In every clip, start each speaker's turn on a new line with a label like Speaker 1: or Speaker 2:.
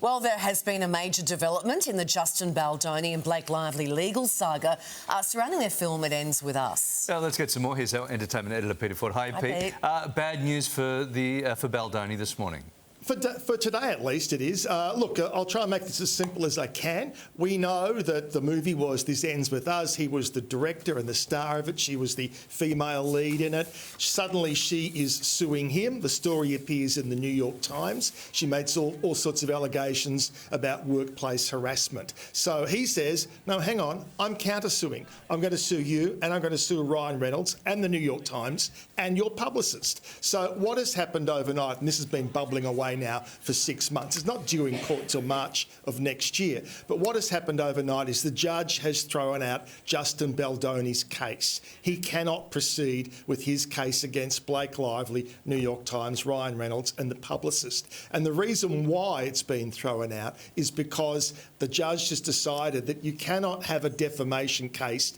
Speaker 1: Well, there has been a major development in the Justin Baldoni and Blake Lively legal saga surrounding their film It Ends With Us.
Speaker 2: Now, let's get some more. Here's our entertainment editor, Peter Ford. Hi, Pete. Bad news for Baldoni this morning.
Speaker 3: For today, at least, it is. Look, I'll try and make this as simple as I can. We know that the movie was This Ends With Us. He was the director and the star of it. She was the female lead in it. Suddenly, she is suing him. The story appears in the New York Times. She makes all sorts of allegations about workplace harassment. So he says, no, hang on, I'm counter-suing. I'm going to sue you and I'm going to sue Ryan Reynolds and the New York Times and your publicist. So what has happened overnight, and this has been bubbling away now for 6 months. It's not due in court till March of next year. But what has happened overnight is the judge has thrown out Justin Baldoni's case. He cannot proceed with his case against Blake Lively, New York Times, Ryan Reynolds and the publicist. And the reason why it's been thrown out is because the judge has decided that you cannot have a defamation case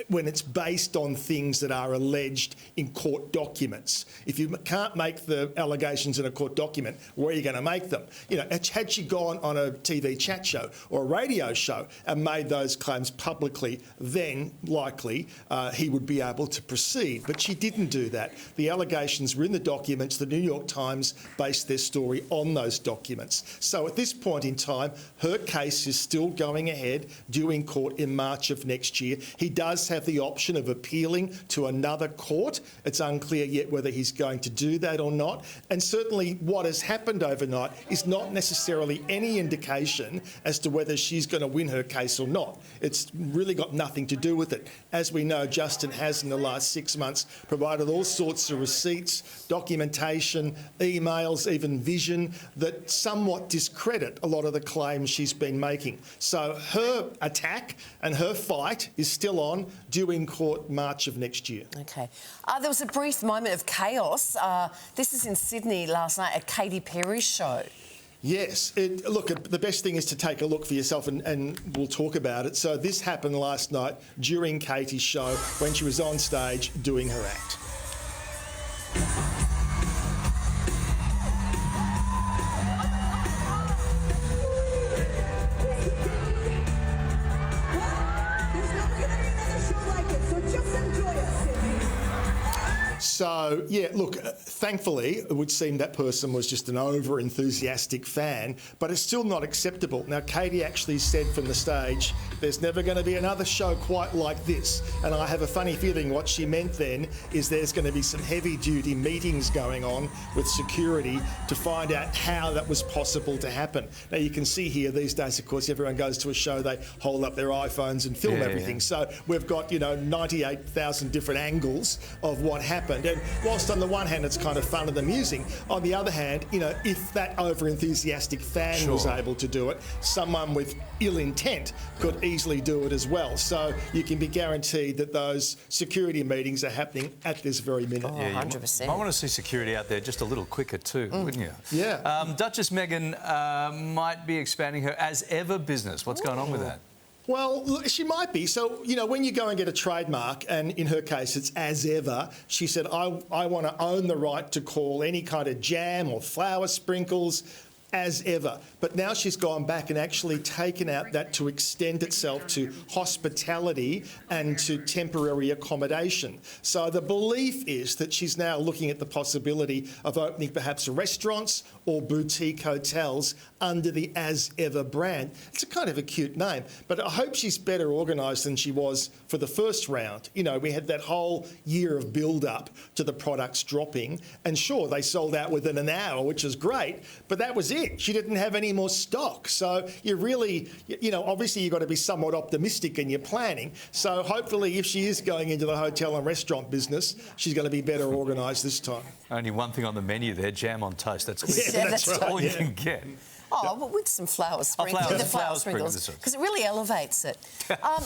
Speaker 3: when it's based on things that are alleged in court documents. If you can't make the allegations in a court document, where are you going to make them? You know, had she gone on a TV chat show or a radio show and made those claims publicly, then likely he would be able to proceed. But she didn't do that. The allegations were in the documents. The New York Times based their story on those documents. So at this point in time, her case is still going ahead, due in court in March of next year. He does have the option of appealing to another court. It's unclear yet whether he's going to do that or not. And certainly what has happened overnight is not necessarily any indication as to whether she's going to win her case or not. It's really got nothing to do with it. As we know, Justin has in the last 6 months provided all sorts of receipts, documentation, emails, even vision that somewhat discredit a lot of the claims she's been making. So her attack and her fight is still on, due in court March of next year.
Speaker 1: OK. There was a brief moment of chaos. This is in Sydney last night at Katy Perry's show.
Speaker 3: Yes. Look, the best thing is to take a look for yourself and we'll talk about it. So this happened last night during Katy's show when she was on stage doing her act. So, yeah, look, thankfully, it would seem that person was just an over-enthusiastic fan, but it's still not acceptable. Now, Katy actually said from the stage, there's never going to be another show quite like this. And I have a funny feeling what she meant then is there's going to be some heavy-duty meetings going on with security to find out how that was possible to happen. Now, you can see here these days, of course, everyone goes to a show, they hold up their iPhones and film everything. Yeah. So we've got, 98,000 different angles of what happened. And whilst on the one hand it's kind of fun and amusing, on the other hand, if that over-enthusiastic fan was able to do it, someone with ill intent could easily do it as well. So you can be guaranteed that those security meetings are happening at this very minute.
Speaker 1: Oh, 100%.
Speaker 2: I want to see security out there just a little quicker too, wouldn't you?
Speaker 3: Yeah.
Speaker 2: Duchess Meghan might be expanding her as-ever business. What's going on with that?
Speaker 3: Well, look, she might be. So, when you go and get a trademark, and in her case it's as ever, she said, I want to own the right to call any kind of jam or flour sprinkles as ever. But now she's gone back and actually taken out that to extend itself to hospitality and to temporary accommodation. So the belief is that she's now looking at the possibility of opening perhaps restaurants or boutique hotels under the As Ever brand. It's a kind of a cute name, but I hope she's better organised than she was for the first round. We had that whole year of build-up to the products dropping, and sure, they sold out within an hour, which is great, but that was it. She didn't have any more stock. So you really, obviously you've got to be somewhat optimistic in your planning. So hopefully if she is going into the hotel and restaurant business, she's going to be better organised this time.
Speaker 2: Only one thing on the menu there, jam on toast. That's
Speaker 3: right.
Speaker 2: all you can get.
Speaker 1: Oh, but with some flour sprinkles. With the flour sprinkles, because it really elevates it.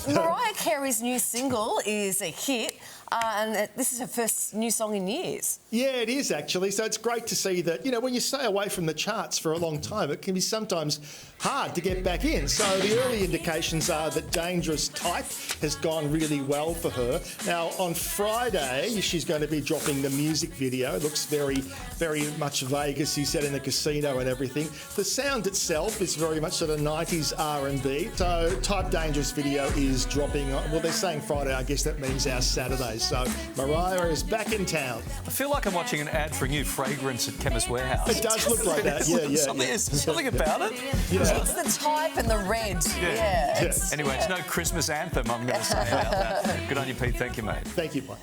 Speaker 1: Mariah Carey's new single is a hit. and this is her first new song in years.
Speaker 3: Yeah, it is actually. So it's great to see that, when you stay away from the charts for a long time, it can be sometimes hard to get back in. So the early indications are that Dangerous Type has gone really well for her. Now, on Friday, she's going to be dropping the music video. It looks very, very much Vegas, he said, in the casino and everything. The sound itself is very much sort of 90s R&B. So Type Dangerous video is dropping, well, they're saying Friday. I guess that means our Saturday. So Mariah is back in town.
Speaker 2: I feel like I'm watching an ad for a new fragrance at Chemist Warehouse.
Speaker 3: It does look like that, yeah.
Speaker 2: Something about it.
Speaker 3: Yeah.
Speaker 1: It's the type and the red. Yeah.
Speaker 2: Anyway, it's no Christmas anthem, I'm going to say about that. Good on you, Pete. Thank you, mate.
Speaker 3: Thank you, Mike.